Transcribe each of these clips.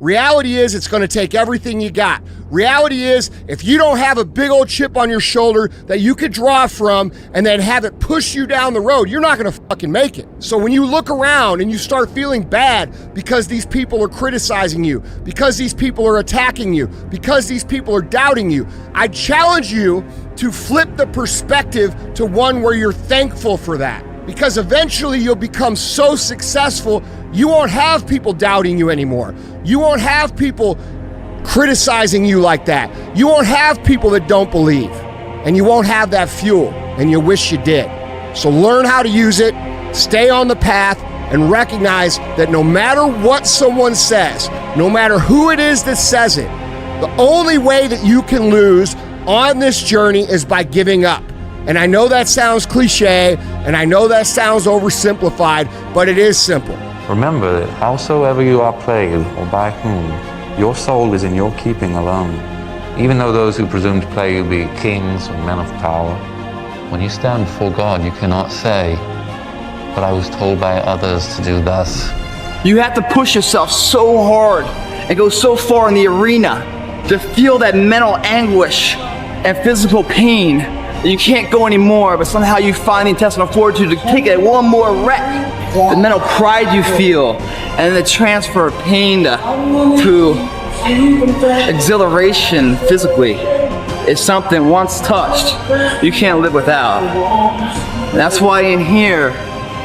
Reality is it's gonna take everything you got. Reality is if you don't have a big old chip on your shoulder that you could draw from and then have it push you down the road, you're not gonna fucking make it. So when you look around and you start feeling bad because these people are criticizing you, because these people are attacking you, because these people are doubting you, I challenge you to flip the perspective to one where you're thankful for that. Because eventually you'll become so successful, you won't have people doubting you anymore. You won't have people criticizing you like that. You won't have people that don't believe, and you won't have that fuel, and you wish you did. So learn how to use it, stay on the path, and recognize that no matter what someone says, no matter who it is that says it, the only way that you can lose on this journey is by giving up. And I know that sounds cliche, and I know that sounds oversimplified, but it is simple. Remember that howsoever you are plagued, or by whom, your soul is in your keeping alone. Even though those who presume to plague you be kings or men of power, when you stand before God, you cannot say, but I was told by others to do thus. You have to push yourself so hard and go so far in the arena to feel that mental anguish and physical pain that you can't go anymore, but somehow you find the intestinal fortitude to take it one more rep. The mental pride you feel, and the transfer of pain to exhilaration physically is something once touched, you can't live without. And that's why in here,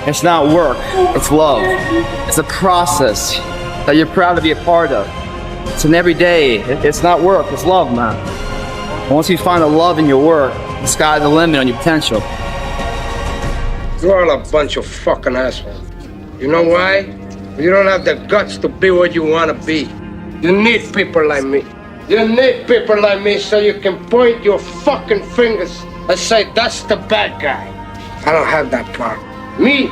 it's not work, it's love. It's a process that you're proud to be a part of. It's an everyday, it's not work, it's love, man. Once you find the love in your work, the sky's the limit on your potential. You're all a bunch of fucking assholes. You know why? You don't have the guts to be what you want to be. You need people like me. You need people like me so you can point your fucking fingers and say, that's the bad guy. I don't have that power. Me,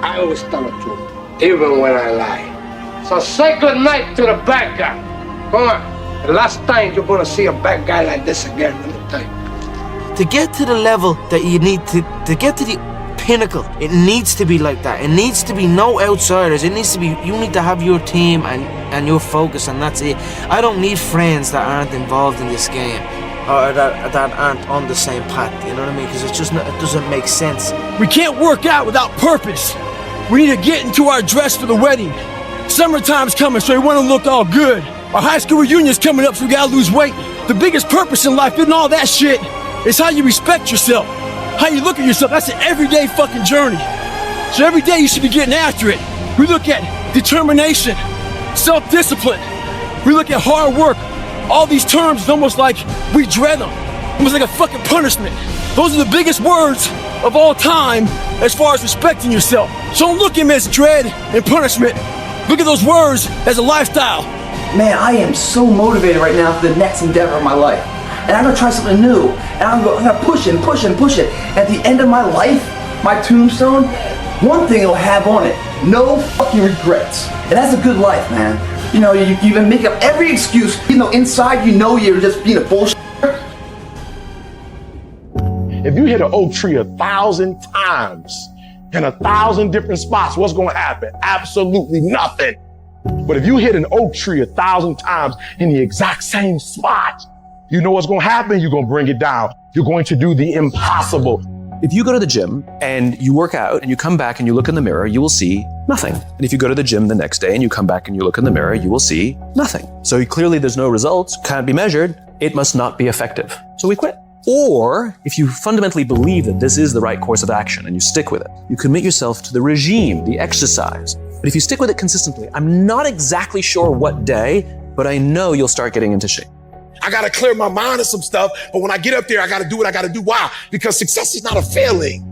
I always tell the truth, even when I lie. So say good night to the bad guy. Come on. The last time you're gonna see a bad guy like this again, let me tell you. To get to the level that you need to get to the pinnacle, it needs to be like that. It needs to be no outsiders. It needs to be, you need to have your team and your focus, and that's it. I don't need friends that aren't involved in this game or that aren't on the same path, you know what I mean? Because it's just not, it doesn't make sense. We can't work out without purpose. We need to get into our dress for the wedding. Summertime's coming, so we want to look all good. Our high school reunion's coming up, so we gotta lose weight. The biggest purpose in life isn't all that shit. It's how you respect yourself, how you look at yourself. That's an everyday fucking journey. So every day you should be getting after it. We look at determination, self-discipline. We look at hard work. All these terms is almost like we dread them, almost like a fucking punishment. Those are the biggest words of all time as far as respecting yourself. So don't look at them as dread and punishment. Look at those words as a lifestyle. Man, I am so motivated right now for the next endeavor of my life. And I'm gonna try something new. And I'm gonna push it and push it and push it. At the end of my life, my tombstone, one thing it'll have on it: no fucking regrets. And that's a good life, man. You know, you can make up every excuse, even though inside you know you're just being a bullshit. If you hit an oak tree 1,000 times in 1,000 different spots, what's gonna happen? Absolutely nothing. But if you hit an oak tree 1,000 times in the exact same spot, you know what's gonna happen? You're gonna bring it down. You're going to do the impossible. If you go to the gym and you work out and you come back and you look in the mirror, you will see nothing. And if you go to the gym the next day and you come back and you look in the mirror, you will see nothing. So clearly there's no results, can't be measured, it must not be effective. So we quit. Or if you fundamentally believe that this is the right course of action and you stick with it, you commit yourself to the regime, the exercise. But if you stick with it consistently, I'm not exactly sure what day, but I know you'll start getting into shape. I gotta clear my mind of some stuff, but when I get up there, I gotta do what I gotta do. Why? Because success is not a failing.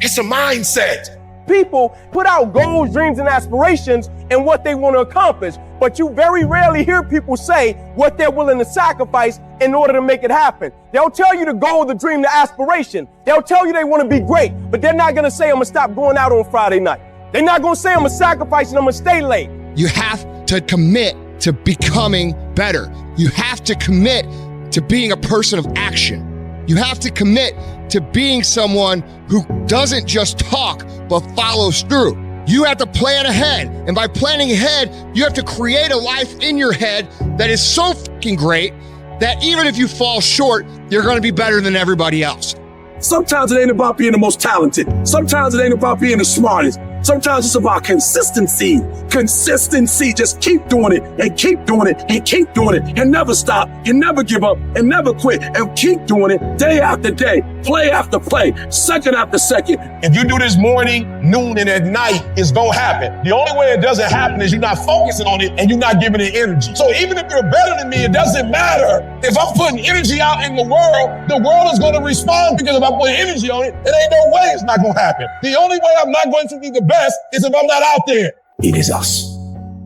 It's a mindset. People put out goals, dreams, and aspirations and what they want to accomplish, but you very rarely hear people say what they're willing to sacrifice in order to make it happen. They'll tell you the goal, the dream, the aspiration. They'll tell you they want to be great, but they're not going to say, I'm going to stop going out on Friday night. They're not going to say, I'm going to sacrifice and I'm going to stay late. You have to commit to becoming better. You have to commit to being a person of action. You have to commit to being someone who doesn't just talk, but follows through. You have to plan ahead. And by planning ahead, you have to create a life in your head that is so fucking great that even if you fall short, you're gonna be better than everybody else. Sometimes it ain't about being the most talented. Sometimes it ain't about being the smartest. Sometimes it's about consistency. Consistency. Just keep doing it and keep doing it and keep doing it and never stop and never give up and never quit and keep doing it day after day, play after play, second after second. If you do this morning, noon, and at night, it's gonna happen. The only way it doesn't happen is you're not focusing on it and you're not giving it energy. So even if you're better than me, it doesn't matter. If I'm putting energy out in the world is gonna respond, because if I put energy on it, it ain't no way it's not gonna happen. The only way I'm not going to be the best is if I'm not out there. It is us.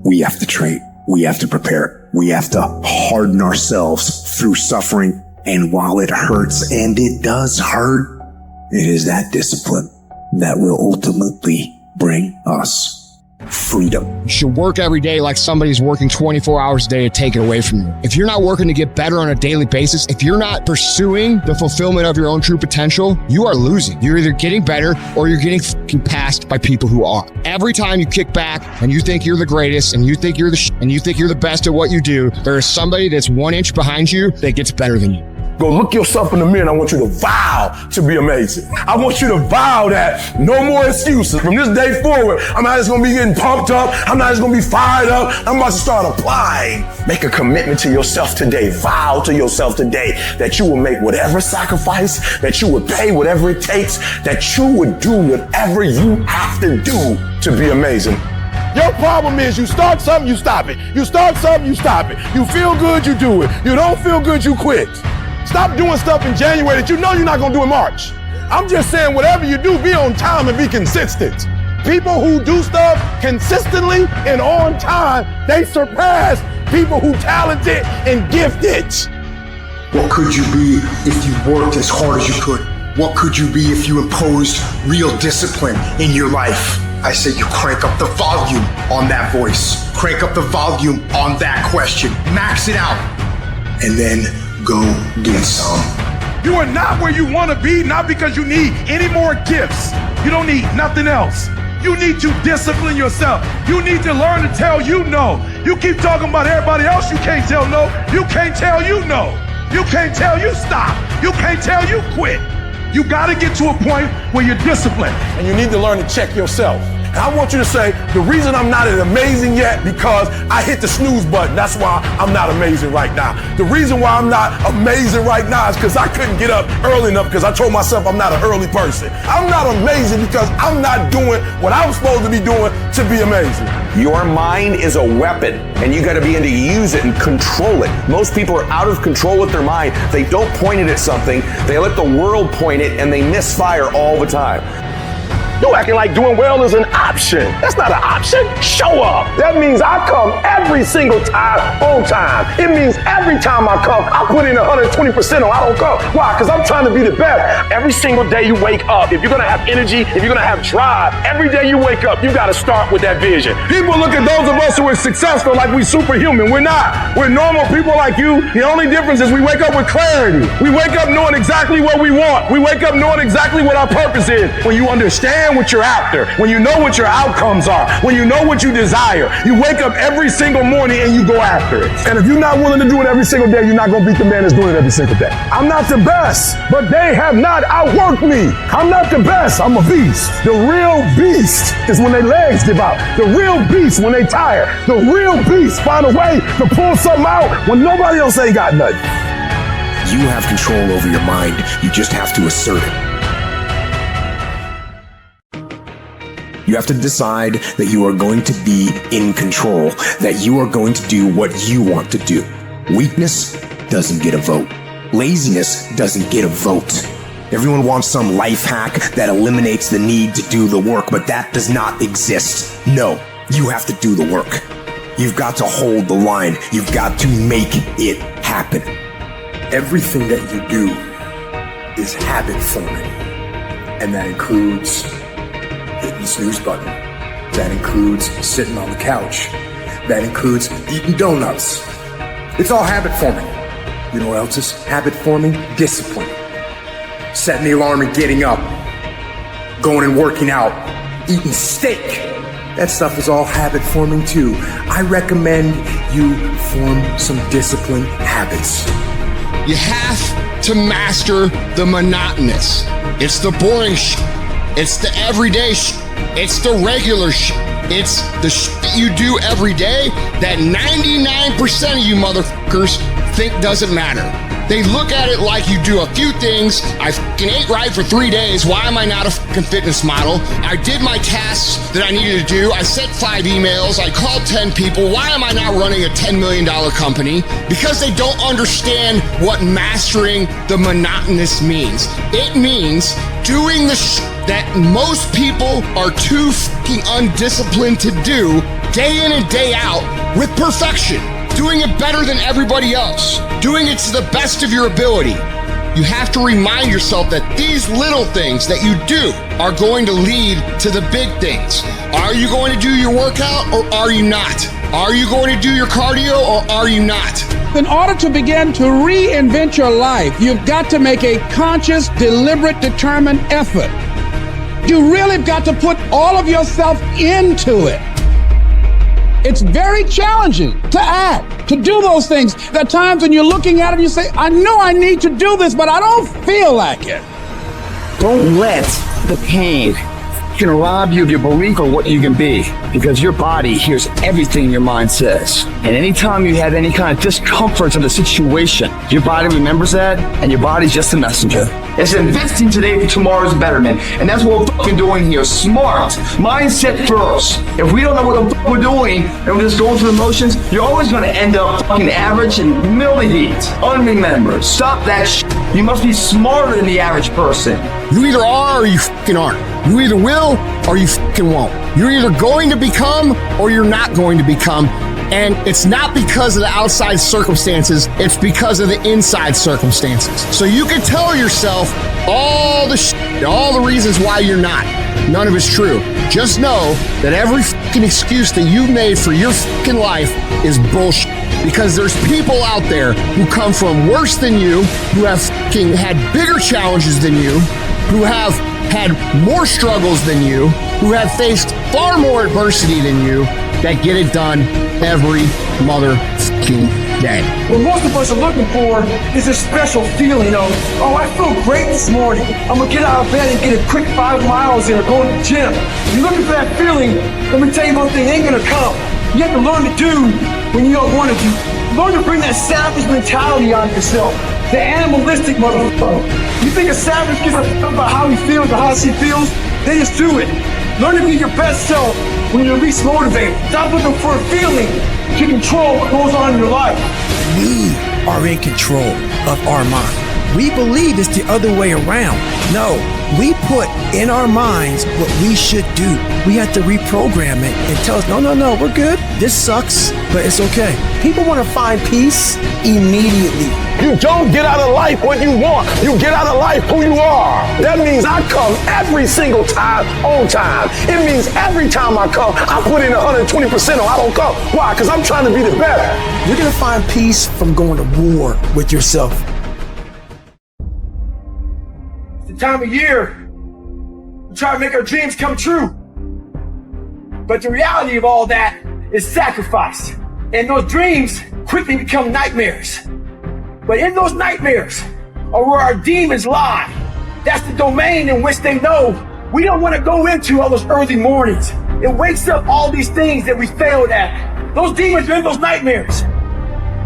We have to train. We have to prepare. We have to harden ourselves through suffering. And while it hurts, and it does hurt, it is that discipline that will ultimately bring us freedom. You should work every day like somebody's working 24 hours a day to take it away from you. If you're not working to get better on a daily basis, if you're not pursuing the fulfillment of your own true potential, you are losing. You're either getting better or you're getting fucking passed by people who are. Every time you kick back and you think you're the greatest and you think you're the and you think you're the best at what you do, there is somebody that's 1 inch behind you that gets better than you. Go look yourself in the mirror and I want you to vow to be amazing. I want you to vow that no more excuses. From this day forward, I'm not just gonna be getting pumped up. I'm not just gonna be fired up. I'm about to start applying. Make a commitment to yourself today. Vow to yourself today that you will make whatever sacrifice, that you would pay whatever it takes, that you would do whatever you have to do to be amazing. Your problem is you start something, you stop it. You start something, you stop it. You feel good, you do it. You don't feel good, you quit. Stop doing stuff in January that you know you're not gonna do in March. I'm just saying whatever you do, be on time and be consistent. People who do stuff consistently and on time, they surpass people who talented and gifted. What could you be if you worked as hard as you could? What could you be if you imposed real discipline in your life? I say you crank up the volume on that voice. Crank up the volume on that question. Max it out. And then go get some. You are not where you want to be, not because you need any more gifts. You don't need nothing else. You need to discipline yourself. You need to learn to tell you no. You keep talking about everybody else, you can't tell no. You can't tell you no. You can't tell you stop. You can't tell you quit. You got to get to a point where you're disciplined. And you need to learn to check yourself. And I want you to say, the reason I'm not as amazing yet, because I hit the snooze button. That's why I'm not amazing right now. The reason why I'm not amazing right now is because I couldn't get up early enough because I told myself I'm not an early person. I'm not amazing because I'm not doing what I'm supposed to be doing to be amazing. Your mind is a weapon, and you got to be able to use it and control it. Most people are out of control with their mind. They don't point it at something. They let the world point it, and they misfire all the time. You acting like doing well is an option. That's not an option. Show up. That means I come every single time on time. It means every time I come, I put in 120% or I don't come. Why? Because I'm trying to be the best. Every single day you wake up, if you're going to have energy, if you're going to have drive, every day you wake up, you got to start with that vision. People look at those of us who are successful like we superhuman. We're not. We're normal people like you. The only difference is we wake up with clarity. We wake up knowing exactly what we want. We wake up knowing exactly what our purpose is. When you understand what you're after, when you know what your outcomes are, when you know what you desire, you wake up every single morning and you go after it. And if you're not willing to do it every single day, you're not going to beat the man that's doing it every single day. I'm not the best, but they have not outworked me. I'm not the best, I'm a beast. The real beast is when their legs give out. The real beast when they tire. The real beast find a way to pull something out when nobody else ain't got nothing. You have control over your mind. You just have to assert it. You have to decide that you are going to be in control, that you are going to do what you want to do. Weakness doesn't get a vote. Laziness doesn't get a vote. Everyone wants some life hack that eliminates the need to do the work, but that does not exist. No, you have to do the work. You've got to hold the line. You've got to make it happen. Everything that you do is habit forming, and that includes hitting the snooze button. That includes sitting on the couch. That includes eating donuts. It's all habit forming. You know what else is habit forming? Discipline. Setting the alarm and getting up. Going and working out. Eating steak. That stuff is all habit forming too. I recommend you form some disciplined habits. You have to master the monotonous. It's the boring shit. It's the everyday shit. It's the regular shit. It's the shit you do every day that 99% of you motherfuckers think doesn't matter. They look at it like you do a few things. I fucking ate right for 3 days. Why am I not a fucking fitness model? I did my tasks that I needed to do. I sent 5 emails. I called 10 people. Why am I not running a $10 million company? Because they don't understand what mastering the monotonous means. It means doing the shit that most people are too fucking undisciplined to do day in and day out with perfection. Doing it better than everybody else. Doing it to the best of your ability. You have to remind yourself that these little things that you do are going to lead to the big things. Are you going to do your workout or are you not? Are you going to do your cardio or are you not? In order to begin to reinvent your life, you've got to make a conscious, deliberate, determined effort. You really got to put all of yourself into it. It's very challenging to act, to do those things. There are times when you're looking at it and you say, I know I need to do this, but I don't feel like it. Don't let the pain can rob you of your belief of what you can be, because your body hears everything your mind says. And anytime you have any kind of discomfort in the situation, your body remembers that, and your body's just a messenger. It's investing today for tomorrow's betterment. And that's what we're fucking doing here. Smart. Mindset first. If we don't know what the fuck we're doing, and we're just going through the motions, you're always going to end up fucking average and middle of the heat. Unremembered. Stop that shit. You must be smarter than the average person. You either are or you fucking aren't. You either will or you fucking won't. You're either going to become or you're not going to become. And it's not because of the outside circumstances, it's because of the inside circumstances. So you can tell yourself all the reasons why you're not. None of it's true. Just know that every fucking excuse that you've made for your fucking life is bullshit. Because there's people out there who come from worse than you, who have fucking had bigger challenges than you, who have had more struggles than you, who have faced far more adversity than you, that get it done every motherfucking day. What most of us are looking for is a special feeling of, oh, I feel great this morning. I'm gonna get out of bed and get a quick 5 miles in or go to the gym. You're looking for that feeling, let me tell you one thing, ain't gonna come. You have to learn to do when you don't want to do. Learn to bring that savage mentality on yourself. The animalistic motherfucker. You think a savage gives a fuck about how he feels or how she feels? They just do it. Learn to be your best self when you're least motivated. Stop looking for a feeling to control what goes on in your life. We are in control of our mind. We believe it's the other way around. No, we put in our minds what we should do. We have to reprogram it and tell us, no, we're good. This sucks, but it's okay. People want to find peace immediately. You don't get out of life what you want. You get out of life who you are. That means I come every single time on time. It means every time I come, I put in 120% or I don't come. Why? Because I'm trying to be the better. You're going to find peace from going to war with yourself. It's the time of year we try to make our dreams come true. But the reality of all that is sacrifice. And those dreams quickly become nightmares. But in those nightmares are where our demons lie. That's the domain in which they know we don't want to go into all those early mornings. It wakes up all these things that we failed at. Those demons are in those nightmares.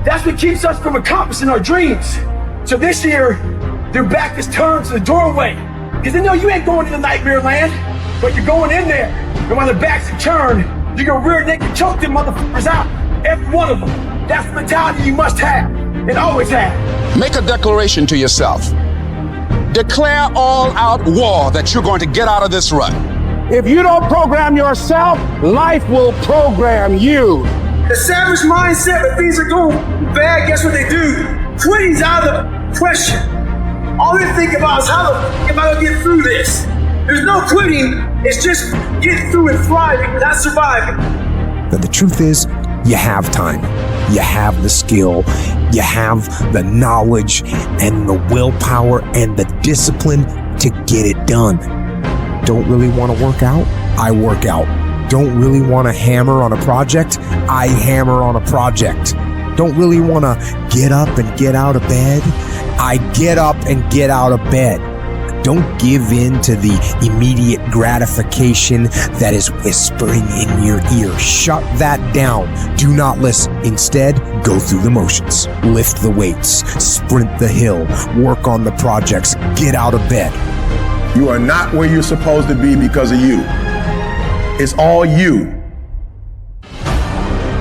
That's what keeps us from accomplishing our dreams. So this year, their back is turned to the doorway. Because they know you ain't going into nightmare land, but you're going in there. And when the backs are turned, you're gonna rear naked choke them motherfuckers out. Every one of them. That's the mentality you must have and always have. Make a declaration to yourself. Declare all out war that you're going to get out of this rut. If you don't program yourself, life will program you. The savage mindset, when things are going bad, guess what they do? Quitting's out of the question. All they think about is how the f*** am I gonna get through this? There's no quitting, it's just getting through and thriving, not surviving. But the truth is, you have time. You have the skill. You have the knowledge and the willpower and the discipline to get it done. Don't really want to work out? I work out. Don't really want to hammer on a project? I hammer on a project. Don't really want to get up and get out of bed? I get up and get out of bed. Don't give in to the immediate gratification that is whispering in your ear. Shut that down. Do not listen. Instead, go through the motions. Lift the weights. Sprint the hill. Work on the projects. Get out of bed. You are not where you're supposed to be because of you. It's all you.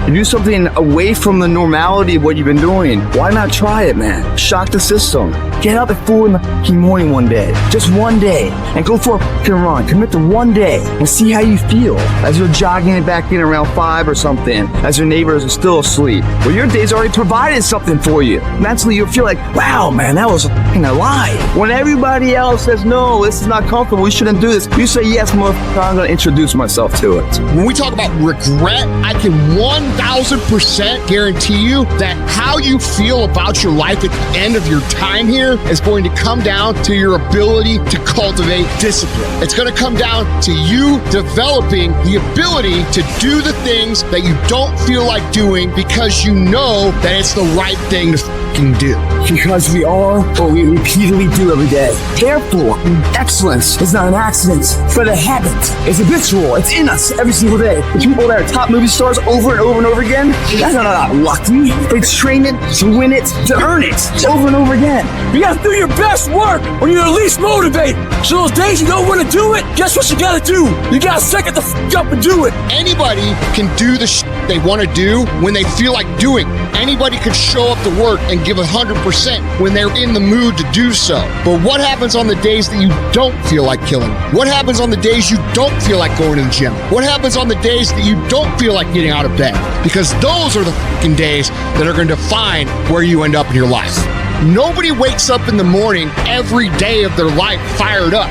To do something away from the normality of what you've been doing, why not try it, man? Shock the system. Get up at 4 in the morning one day, just one day, and go for a fucking run. Commit to one day and see how you feel as you're jogging it back in around 5 or something, as your neighbors are still asleep. Well, your day's already provided something for you. Mentally, you'll feel like, wow, man, that was fucking alive. When everybody else says, no, this is not comfortable, we shouldn't do this, you say, yes, motherfucker, I'm gonna introduce myself to it. When we talk about regret, I can 1,000% guarantee you that how you feel about your life at the end of your time here is going to come down to your ability to cultivate discipline. It's going to come down to you developing the ability to do the things that you don't feel like doing because you know that it's the right thing to fucking do. Because we are what we repeatedly do every day. Therefore, excellence is not an accident, but a habit. It's habitual. It's in us every single day. The people that are top movie stars over and over and over again, that's not lucky. They train it to win it, to earn it over and over again. You gotta do your best work when you're the least motivated. So those days you don't want to do it, guess what you gotta do? You gotta suck it the f up and do it. Anybody can do the shit they want to do when they feel like doing. Anybody can show up to work and give 100% when they're in the mood to do so. But what happens on the days that you don't feel like killing? What happens on the days you don't feel like going to the gym? What happens on the days that you don't feel like getting out of bed? Because those are the fucking days that are going to define where you end up in your life. Nobody wakes up in the morning every day of their life fired up.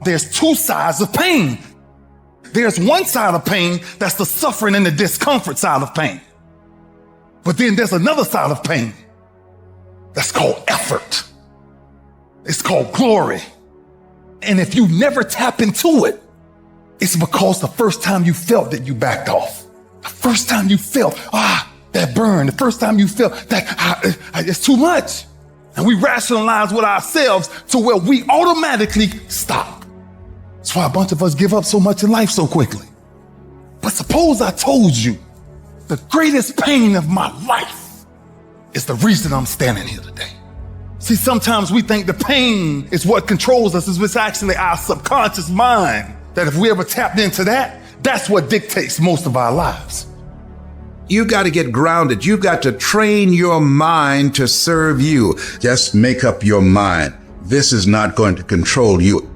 There's two sides of pain. There's one side of pain that's the suffering and the discomfort side of pain. But then there's another side of pain that's called effort. It's called glory. And if you never tap into it, it's because the first time you felt that you backed off. The first time you felt, that burn. The first time you felt that it's too much. And we rationalize with ourselves to where we automatically stop. That's why a bunch of us give up so much in life so quickly. But suppose I told you the greatest pain of my life is the reason I'm standing here today. See, sometimes we think the pain is what controls us. It's actually our subconscious mind that if we ever tapped into that, that's what dictates most of our lives. You got to get grounded. You got to train your mind to serve you. Just make up your mind. This is not going to control you.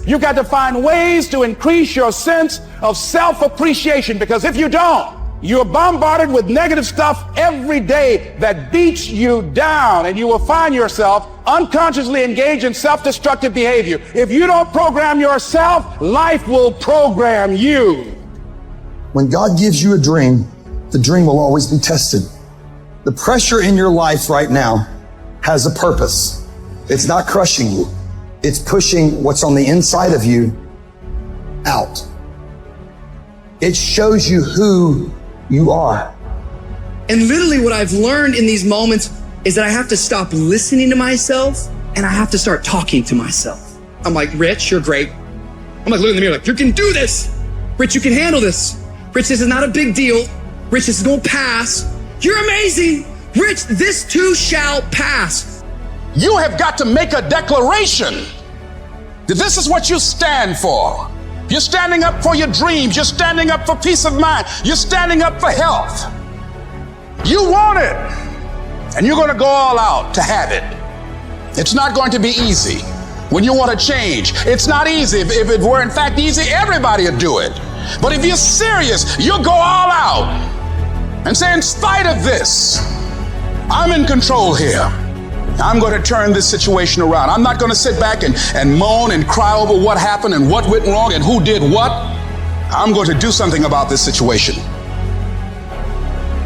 You got to find ways to increase your sense of self-appreciation, because if you don't, you're bombarded with negative stuff every day that beats you down, and you will find yourself unconsciously engaged in self-destructive behavior. If you don't program yourself, life will program you. When God gives you a dream, the dream will always be tested. The pressure in your life right now has a purpose. It's not crushing you. It's pushing what's on the inside of you out. It shows you who you are. And literally what I've learned in these moments is that I have to stop listening to myself and I have to start talking to myself. I'm like, Rich, you're great. I'm like, looking in the mirror like, you can do this. Rich, you can handle this. Rich, this is not a big deal. Rich, this is gonna pass. You're amazing. Rich, this too shall pass. You have got to make a declaration that this is what you stand for. You're standing up for your dreams. You're standing up for peace of mind. You're standing up for health. You want it, and you're going to go all out to have it. It's not going to be easy. When you want to change, it's not easy. If it were in fact easy, everybody would do it. But if you're serious, you'll go all out and say, in spite of this, I'm in control here. I'm going to turn this situation around. I'm not going to sit back and moan and cry over what happened and what went wrong and who did what. I'm going to do something about this situation.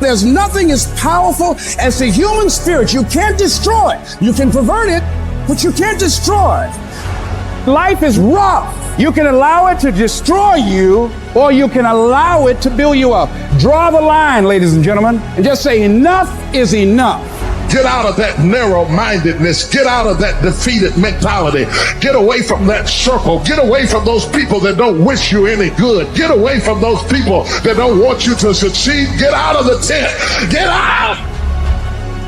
There's nothing as powerful as the human spirit. You can't destroy it. You can pervert it, but you can't destroy it. Life is rough. You can allow it to destroy you, or you can allow it to build you up. Draw the line, ladies and gentlemen, and just say enough is enough. Get out of that narrow-mindedness. Get out of that defeated mentality. Get away from that circle. Get away from those people that don't wish you any good. Get away from those people that don't want you to succeed. Get out of the tent. Get out!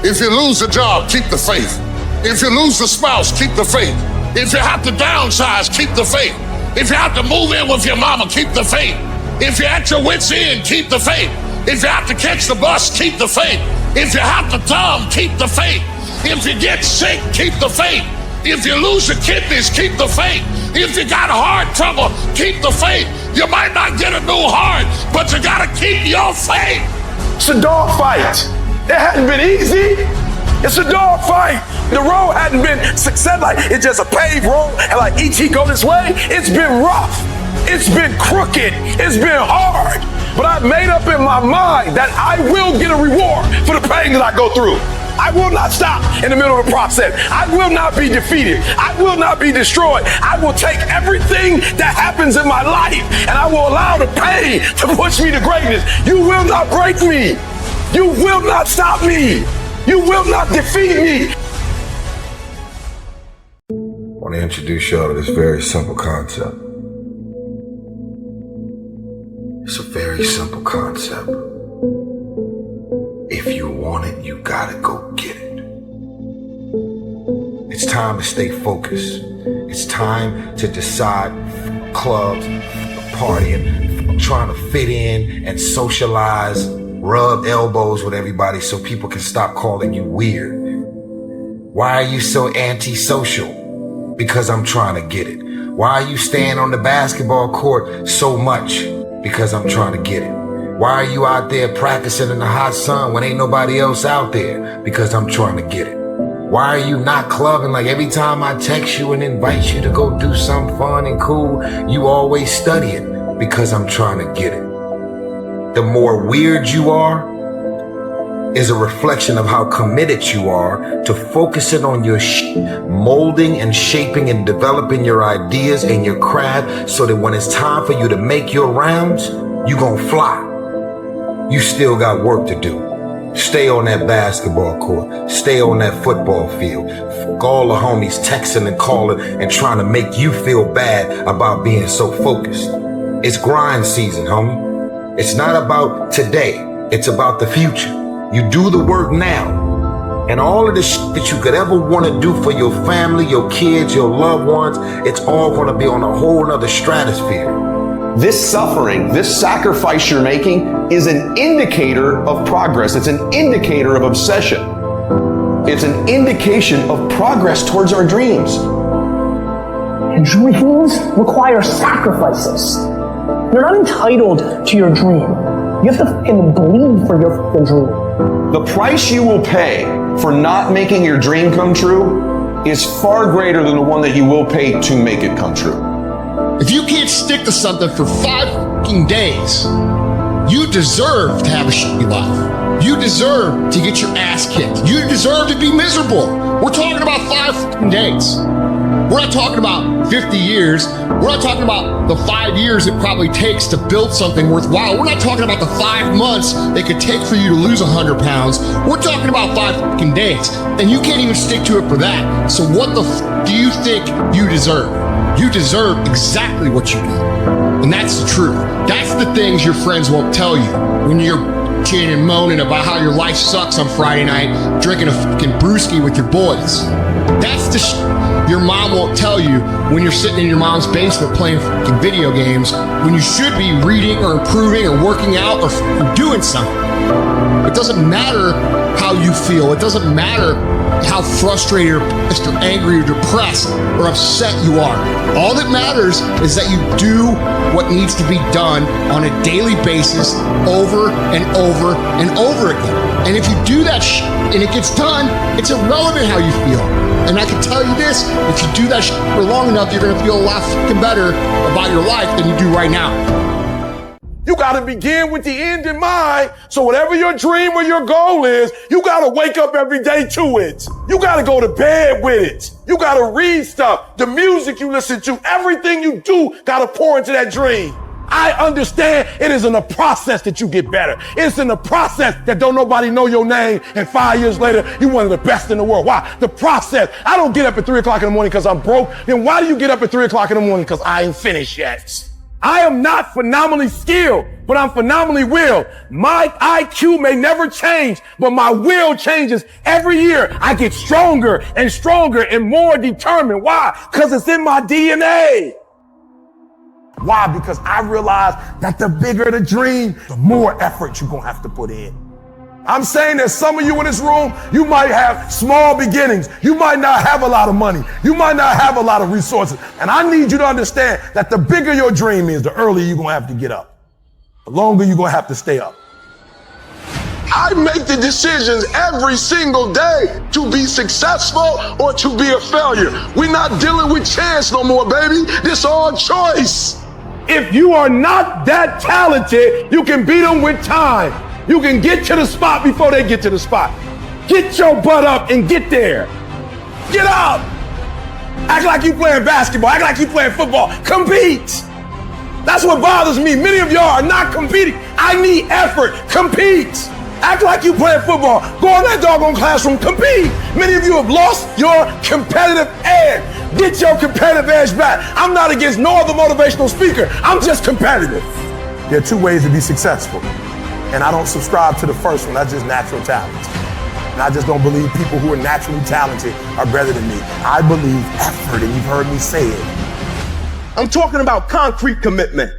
If you lose a job, keep the faith. If you lose a spouse, keep the faith. If you have to downsize, keep the faith. If you have to move in with your mama, keep the faith. If you're at your wit's end, keep the faith. If you have to catch the bus, keep the faith. If you have to thumb, keep the faith. If you get sick, keep the faith. If you lose your kidneys, keep the faith. If you got heart trouble, keep the faith. You might not get a new heart, but you gotta keep your faith. It's a dog fight. It hadn't been easy. It's a dog fight. The road hadn't been success, like it's just a paved road and like E.T. go this way. It's been rough. It's been crooked. It's been hard. But I've made up in my mind that I will get a reward for the pain that I go through. I will not stop in the middle of the process. I will not be defeated. I will not be destroyed. I will take everything that happens in my life and I will allow the pain to push me to greatness. You will not break me. You will not stop me. You will not defeat me. I want to introduce y'all to this very simple concept. It's a very simple concept. If you want it, you gotta go get it. It's time to stay focused. It's time to decide clubs, partying, trying to fit in and socialize, rub elbows with everybody so people can stop calling you weird. Why are you so antisocial? Because I'm trying to get it. Why are you staying on the basketball court so much? Because I'm trying to get it. Why are you out there practicing in the hot sun when ain't nobody else out there? Because I'm trying to get it. Why are you not clubbing? Like every time I text you and invite you to go do something fun and cool, you always studying. Because I'm trying to get it. The more weird you are is a reflection of how committed you are to focusing on your molding and shaping and developing your ideas and your craft so that when it's time for you to make your rounds, you gonna fly. You still got work to do. Stay on that basketball court. Stay on that football field. Fuck all the homies texting and calling and trying to make you feel bad about being so focused. It's grind season, homie. It's not about today. It's about the future. You do the work now. And all of the shit that you could ever want to do for your family, your kids, your loved ones, it's all going to be on a whole nother stratosphere. This suffering, this sacrifice you're making is an indicator of progress. It's an indicator of obsession. It's an indication of progress towards our dreams. Dreams require sacrifices. You're not entitled to your dream. You have to fucking bleed for your fucking dream. The price you will pay for not making your dream come true is far greater than the one that you will pay to make it come true. If you can't stick to something for 5 fucking days, you deserve to have a shitty life. You deserve to get your ass kicked. You deserve to be miserable. We're talking about 5 fucking days. We're not talking about 50 years. We're not talking about the 5 years it probably takes to build something worthwhile. We're not talking about the 5 months it could take for you to lose 100 pounds. We're talking about 5 fucking days. And you can't even stick to it for that. So what the do you think you deserve? You deserve exactly what you get. And that's the truth. That's the things your friends won't tell you when you're bitching and moaning about how your life sucks on Friday night, drinking a fucking brewski with your boys. That's the your mom won't tell you when you're sitting in your mom's basement playing fucking video games when you should be reading or improving or working out or doing something. It doesn't matter how you feel. It doesn't matter how frustrated or pissed or angry or depressed or upset you are. All that matters is that you do what needs to be done on a daily basis over and over and over again. And if you do that and it gets done, it's irrelevant how you feel. And I can tell you this, if you do that for long enough, you're gonna feel a lot fucking better about your life than you do right now. You got to begin with the end in mind. So whatever your dream or your goal is, you got to wake up every day to it. You got to go to bed with it. You got to read stuff. The music you listen to, everything you do got to pour into that dream. I understand it is in the process that you get better. It's in the process that don't nobody know your name, and 5 years later, you're one of the best in the world. Why? The process. I don't get up at 3 o'clock in the morning because I'm broke. Then why do you get up at 3 o'clock in the morning? Because I ain't finished yet. I am not phenomenally skilled, but I'm phenomenally willed. My IQ may never change, but my will changes every year. I get stronger and stronger and more determined. Why? Because it's in my DNA. Why? Because I realize that the bigger the dream, the more effort you're going to have to put in. I'm saying that some of you in this room, you might have small beginnings. You might not have a lot of money. You might not have a lot of resources. And I need you to understand that the bigger your dream is, the earlier you're going to have to get up. The longer you're going to have to stay up. I make the decisions every single day to be successful or to be a failure. We're not dealing with chance no more, baby. This all choice. If you are not that talented, you can beat them with time. You can get to the spot before they get to the spot. Get your butt up and get there. Get up. Act like you playing basketball. Act like you playing football. Compete. That's what bothers me. Many of y'all are not competing. I need effort. Compete. Act like you playing football. Go in that doggone classroom. Compete. Many of you have lost your competitive edge. Get your competitive edge back. I'm not against no other motivational speaker. I'm just competitive. There are two ways to be successful. And I don't subscribe to the first one. That's just natural talent. And I just don't believe people who are naturally talented are better than me. I believe effort, and you've heard me say it. I'm talking about concrete commitment.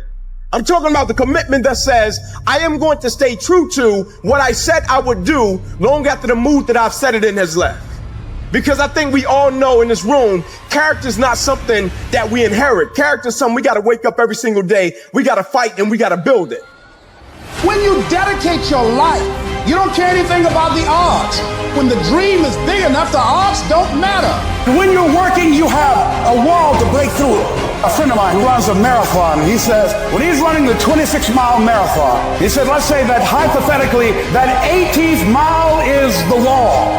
I'm talking about the commitment that says, I am going to stay true to what I said I would do long after the mood that I've set it in has left. Because I think we all know in this room, character is not something that we inherit. Character is something we got to wake up every single day. We got to fight and we got to build it. When you dedicate your life, you don't care anything about the odds. When the dream is big enough, the odds don't matter. When you're working, you have a wall to break through. A friend of mine who runs a marathon, he says, when he's running the 26-mile marathon, he said, let's say that hypothetically, that 18th mile is the wall.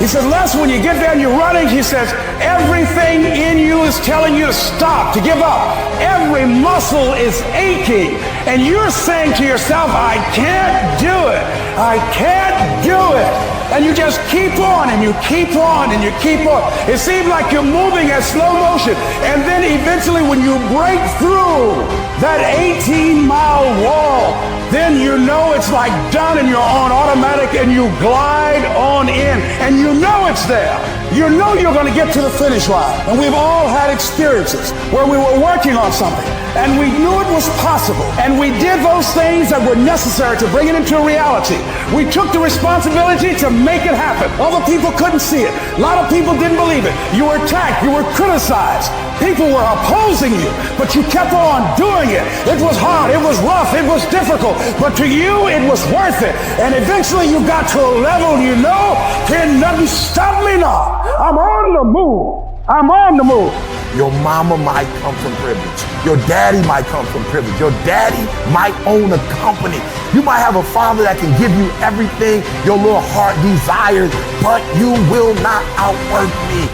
He said, Les, when you get there and you're running, he says, everything in you is telling you to stop, to give up. Every muscle is aching. And you're saying to yourself, I can't do it. I can't do it. And you just keep on and you keep on and you keep on. It seems like you're moving at slow motion. And then eventually when you break through that 18-mile wall, then you know it's like done and you're on automatic and you glide on in and you know it's there. You know you're going to get to the finish line. And we've all had experiences where we were working on something and we knew it was possible. And we did those things that were necessary to bring it into reality. We took the responsibility to make it happen. Other people couldn't see it. A lot of people didn't believe it. You were attacked. You were criticized. People were opposing you, but you kept on doing it. It was hard. It was rough. It was difficult. But to you, it was worth it. And eventually you got to a level you know, can nothing stop me now. I'm on the move. I'm on the move. Your mama might come from privilege. Your daddy might come from privilege. Your daddy might own a company. You might have a father that can give you everything your little heart desires, but you will not outwork me.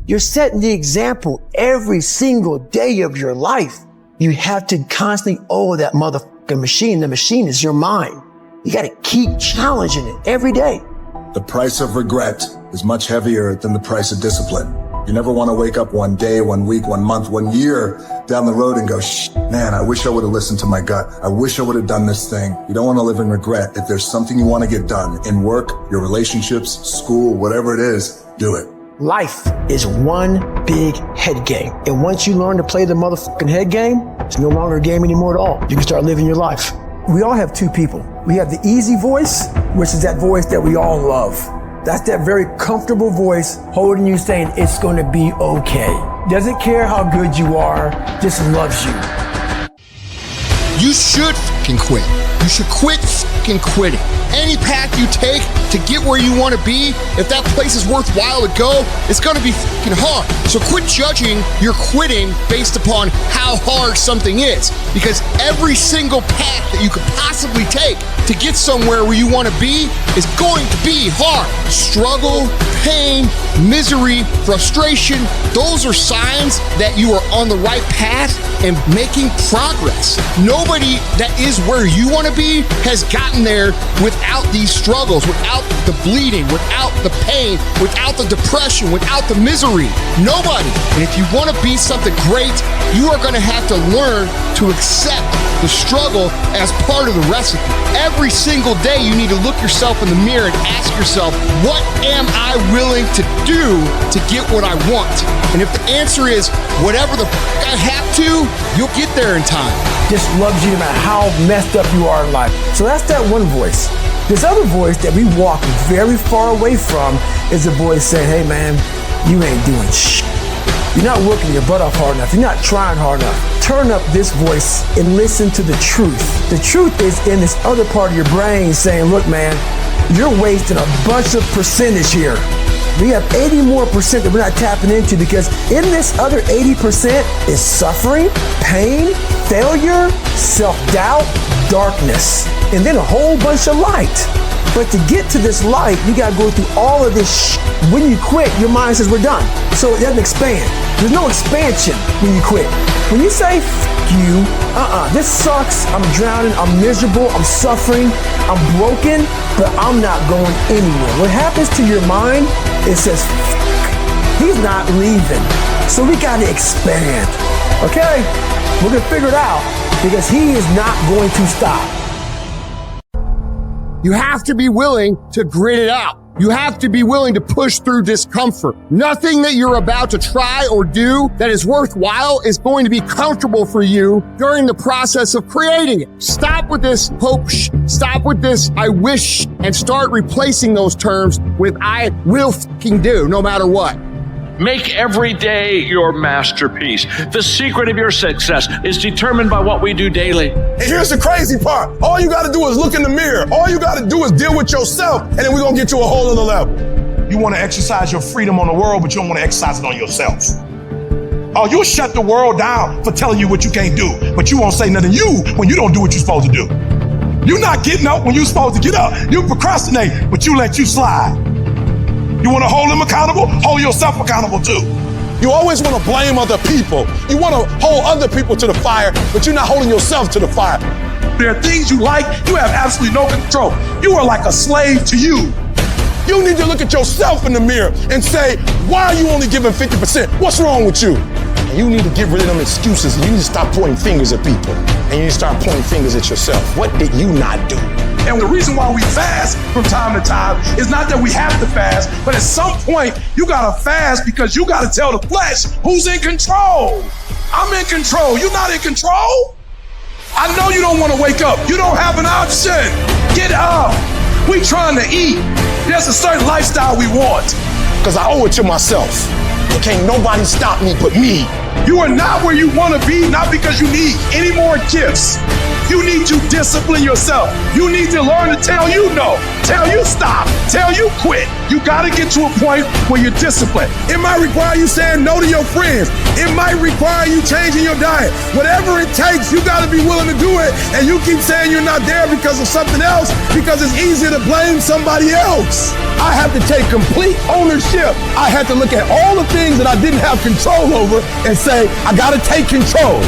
You're setting the example every single day of your life. You have to constantly owe that motherfucking machine. The machine is your mind. You got to keep challenging it every day. The price of regret is much heavier than the price of discipline. You never want to wake up one day, 1 week, 1 month, 1 year down the road and go, man, I wish I would have listened to my gut. I wish I would have done this thing. You don't want to live in regret. If there's something you want to get done in work, your relationships, school, whatever it is, do it. Life is one big head game. And once you learn to play the motherfucking head game, it's no longer a game anymore at all. You can start living your life. We all have two people. We have the easy voice, which is that voice that we all love. That's that very comfortable voice holding you saying it's going to be okay. Doesn't care how good you are, just loves you. You should fucking quit. you should quit fucking quitting. Any path you take to get where you want to be, if that place is worthwhile to go, it's going to be fucking hard. So quit judging your quitting based upon how hard something is, because every single path that you could possibly take to get somewhere where you want to be is going to be hard. Struggle, pain, misery, frustration, those are signs that you are on the right path and making progress. Nobody that is where you want to be has gotten there without these struggles, without the bleeding, without the pain, without the depression, without the misery. Nobody. And if you want to be something great, you are going to have to learn to accept the struggle as part of the recipe. Every single day you need to look yourself in the mirror and ask yourself, what am I willing to do to get what I want? And if the answer is whatever the I have to, you'll get there in time. Just loves you no matter how messed up you are in life. So that's that one voice. This other voice that we walk very far away from is a voice saying, hey man, you ain't doing shit. You're not working your butt off hard enough. You're not trying hard enough. Turn up this voice and listen to the truth. The truth is in this other part of your brain saying, look man, you're wasting a bunch of percentage here. We have 80 more percent that we're not tapping into, because in this other 80% is suffering, pain, failure, self-doubt, darkness, and then a whole bunch of light. But to get to this light, you gotta go through all of this When you quit, your mind says we're done. So it doesn't expand. There's no expansion when you quit. When you say, you, this sucks, I'm drowning, I'm miserable, I'm suffering, I'm broken, but I'm not going anywhere. What happens to your mind, it says, he's not leaving. So we gotta expand, okay? We're gonna figure it out, because he is not going to stop. You have to be willing to grit it out. You have to be willing to push through discomfort. Nothing that you're about to try or do that is worthwhile is going to be comfortable for you during the process of creating it. Stop with this hope, stop with this I wish, and start replacing those terms with I will fucking do, no matter what. Make every day your masterpiece. The secret of your success is determined by what we do daily. And here's the crazy part. All you got to do is look in the mirror. All you got to do is deal with yourself, and then we're going to get to a whole other level. You want to exercise your freedom on the world, but you don't want to exercise it on yourself. Oh, you'll shut the world down for telling you what you can't do, but you won't say nothing to you when you don't do what you're supposed to do. You're not getting up when you're supposed to get up. You procrastinate, but you let you slide. You want to hold them accountable? Hold yourself accountable too. You always want to blame other people. You want to hold other people to the fire, but you're not holding yourself to the fire. There are things you like, you have absolutely no control. You are like a slave to you. You need to look at yourself in the mirror and say, why are you only giving 50%? What's wrong with you? And you need to get rid of them excuses. You need to stop pointing fingers at people. And you need to start pointing fingers at yourself. What did you not do? And the reason why we fast from time to time is not that we have to fast, but at some point you gotta fast because you gotta tell the flesh who's in control. I'm in control. You're not in control. I know you don't want to wake up. You don't have an option. Get up. We trying to eat. There's a certain lifestyle we want because I owe it to myself. And can't nobody stop me but me. You are not where you want to be, not because you need any more gifts. You need to discipline yourself. You need to learn to tell you no, tell you stop, tell you quit. You gotta get to a point where you're disciplined. It might require you saying no to your friends. It might require you changing your diet. Whatever it takes, you gotta be willing to do it. And you keep saying you're not there because of something else, because it's easier to blame somebody else. I have to take complete ownership. I had to look at all the things that I didn't have control over and say, I gotta take control.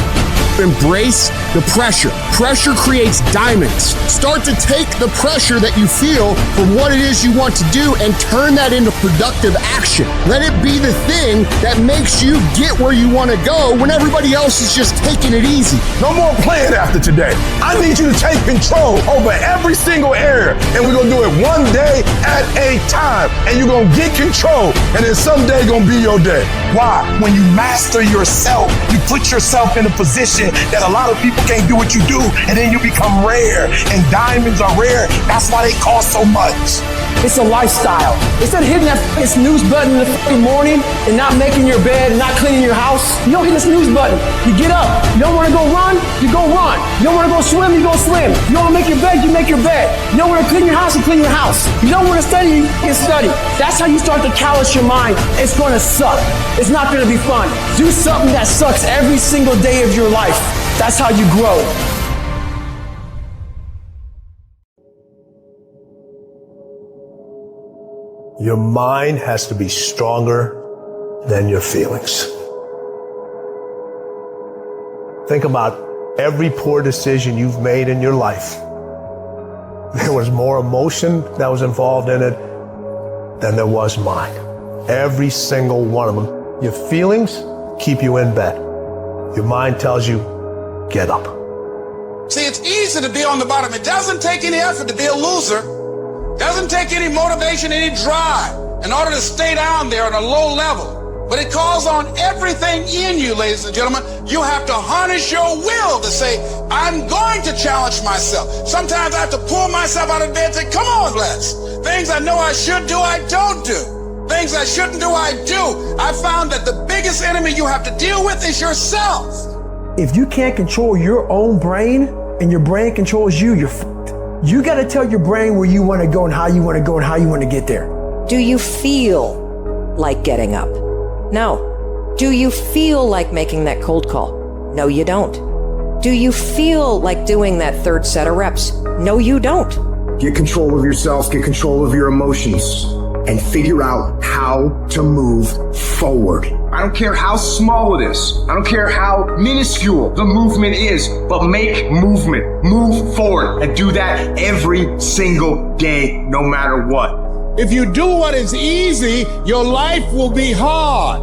Embrace the pressure. Pressure creates diamonds. Start to take the pressure that you feel for what it is you want to do and turn that into productive action. Let it be the thing that makes you get where you want to go when everybody else is just taking it easy. No more playing after today. I need you to take control over every single area, and we're gonna do it one day at a time. And you're gonna get control, and then someday gonna be your day. Why? When you master yourself, you put yourself in a position that a lot of people can't do what you do, and then you become rare, and diamonds are rare. That's why they cost so much. It's a lifestyle. Instead of hitting that snooze button in the morning and not making your bed and not cleaning your house, you don't hit the snooze button. You get up. You don't want to go run, you go run. You don't want to go swim, you go swim. You don't want to make your bed, you make your bed. You don't want to clean your house, you clean your house. You don't want to study, you study. That's how you start to callous your mind. It's going to suck. It's not going to be fun. Do something that sucks every single day of your life. That's how you grow. Your mind has to be stronger than your feelings. Think about every poor decision you've made in your life. There was more emotion that was involved in it than there was mind. Every single one of them. Your feelings keep you in bed. Your mind tells you, get up. See, it's easy to be on the bottom. It doesn't take any effort to be a loser. Doesn't take any motivation, any drive in order to stay down there on a low level. But it calls on everything in you, ladies and gentlemen. You have to harness your will to say, I'm going to challenge myself. Sometimes I have to pull myself out of bed and say, come on, Les. Things I know I should do, I don't do. Things I shouldn't do, I do. I found that the biggest enemy you have to deal with is yourself. If you can't control your own brain and your brain controls you, you're fucked. You got to tell your brain where you want to go and how you want to go and how you want to get there. Do you feel like getting up? No. Do you feel like making that cold call? No, you don't. Do you feel like doing that third set of reps? No, you don't. Get control of yourself, get control of your emotions, and figure out how to move forward. I don't care how small it is. I don't care how minuscule the movement is, but make movement. Move forward and do that every single day, no matter what. If you do what is easy, your life will be hard.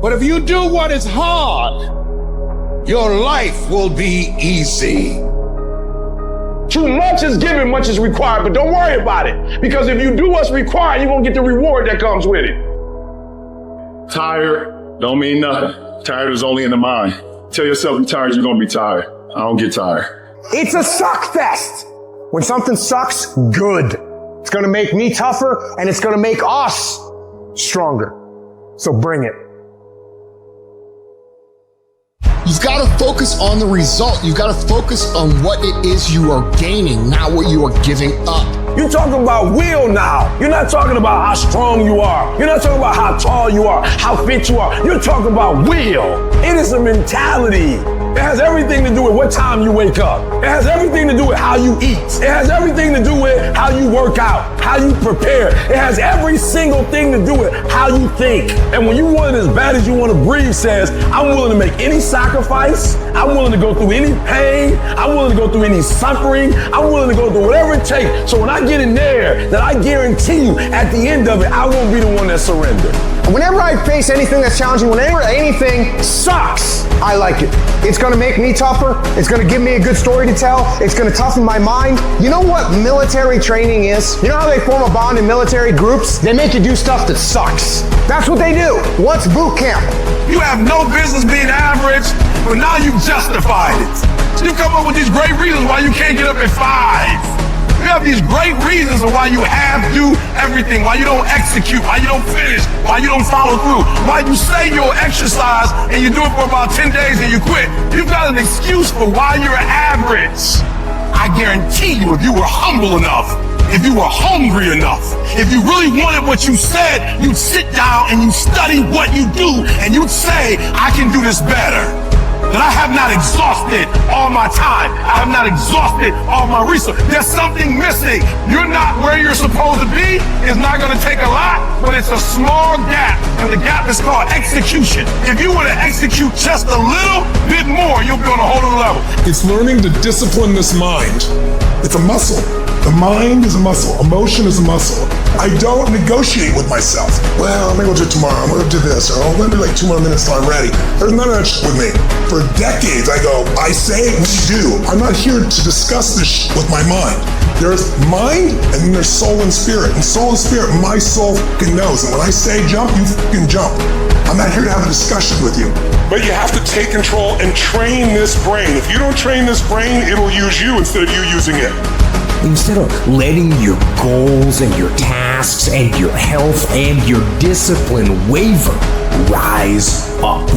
But if you do what is hard, your life will be easy. Too much is given, much is required, but don't worry about it. Because if you do what's required, you're gonna get the reward that comes with it. Tired don't mean nothing. Tired is only in the mind. Tell yourself you're tired, you're gonna be tired. I don't get tired. It's a suck fest. When something sucks, good. It's gonna make me tougher and it's gonna make us stronger. So bring it. You've got to focus on the result. You've got to focus on what it is you are gaining, not what you are giving up. You're talking about will now. You're not talking about how strong you are. You're not talking about how tall you are, how fit you are. You're talking about will. It is a mentality. It has everything to do with what time you wake up. It has everything to do with how you eat. It has everything to do with how you work out, how you prepare. It has every single thing to do with how you think. And when you want it as bad as you want to breathe says, I'm willing to make any sacrifice. I'm willing to go through any pain. I'm willing to go through any suffering. I'm willing to go through whatever it takes. So when I get in there, that I guarantee you at the end of it, I won't be the one that surrendered. Whenever I face anything that's challenging, whenever anything sucks, I like it. It's gonna make me tougher. It's gonna give me a good story to tell. It's gonna toughen my mind. You know what military training is? You know how they form a bond in military groups? They make you do stuff that sucks. That's what they do. What's boot camp? You have no business being average, but now you've justified it. You come up with these great reasons why you can't get up at 5. You have these great reasons of why you have to do everything, why you don't execute, why you don't finish, why you don't follow through, why you say you'll exercise and you do it for about 10 days and you quit. You've got an excuse for why you're average. I guarantee you, if you were humble enough, if you were hungry enough, if you really wanted what you said, you'd sit down and you study what you do and you'd say, I can do this better. That I have not exhausted all my time. I have not exhausted all my resources. There's something missing. You're not where you're supposed to be. It's not going to take a lot, but it's a small gap. And the gap is called execution. If you were to execute just a little bit more, you'll be on a whole other level. It's learning to discipline this mind. It's a muscle. The mind is a muscle. Emotion is a muscle. I don't negotiate with myself. Well, maybe I'll do it tomorrow. I'm going to do this. Or I'm going to be like 2 more minutes till I'm ready. There's none of that shit with me. For decades, I go, I say, we do. I'm not here to discuss this with my mind. There's mind, and then there's soul and spirit. And soul and spirit, my soul fucking knows. And when I say jump, you fucking jump. I'm not here to have a discussion with you. But you have to take control and train this brain. If you don't train this brain, it'll use you instead of you using it. Instead of letting your goals and your tasks and your health and your discipline waver, rise up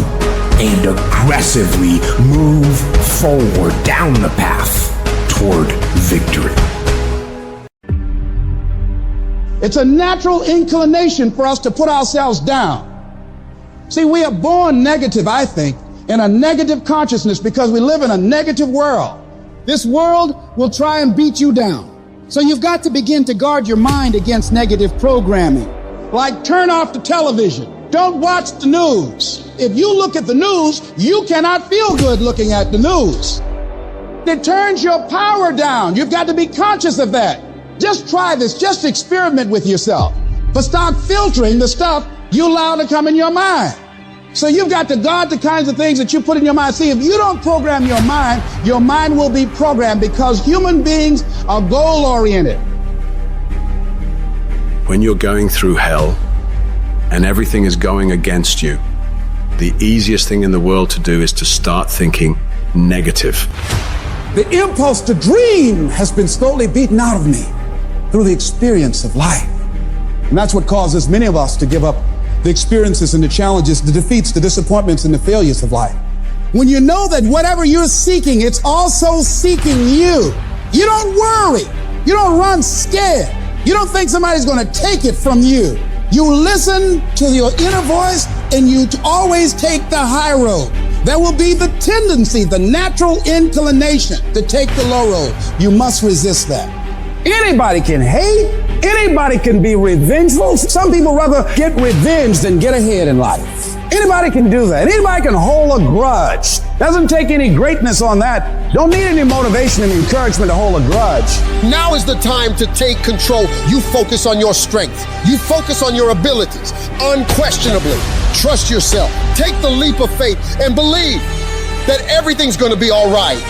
and aggressively move forward down the path toward victory. It's a natural inclination for us to put ourselves down. See, we are born negative, I think, in a negative consciousness because we live in a negative world. This world will try and beat you down. So you've got to begin to guard your mind against negative programming. Like turn off the television. Don't watch the news. If you look at the news, you cannot feel good looking at the news. It turns your power down. You've got to be conscious of that. Just try this. Just experiment with yourself. But start filtering the stuff you allow to come in your mind. So you've got to guard the kinds of things that you put in your mind. See, if you don't program your mind will be programmed because human beings are goal-oriented. When you're going through hell and everything is going against you, the easiest thing in the world to do is to start thinking negative. The impulse to dream has been slowly beaten out of me through the experience of life. And that's what causes many of us to give up the experiences and the challenges, the defeats, the disappointments, and the failures of life. When you know that whatever you're seeking, it's also seeking you. You don't worry. You don't run scared. You don't think somebody's going to take it from you. You listen to your inner voice and you always take the high road. There will be the tendency, the natural inclination to take the low road. You must resist that. Anybody can hate. Anybody can be revengeful. Some people rather get revenge than get ahead in life. Anybody can do that. Anybody can hold a grudge. Doesn't take any greatness on that. Don't need any motivation and encouragement to hold a grudge. Now is the time to take control. You focus on your strength. You focus on your abilities. Unquestionably, trust yourself. Take the leap of faith and believe that everything's going to be all right.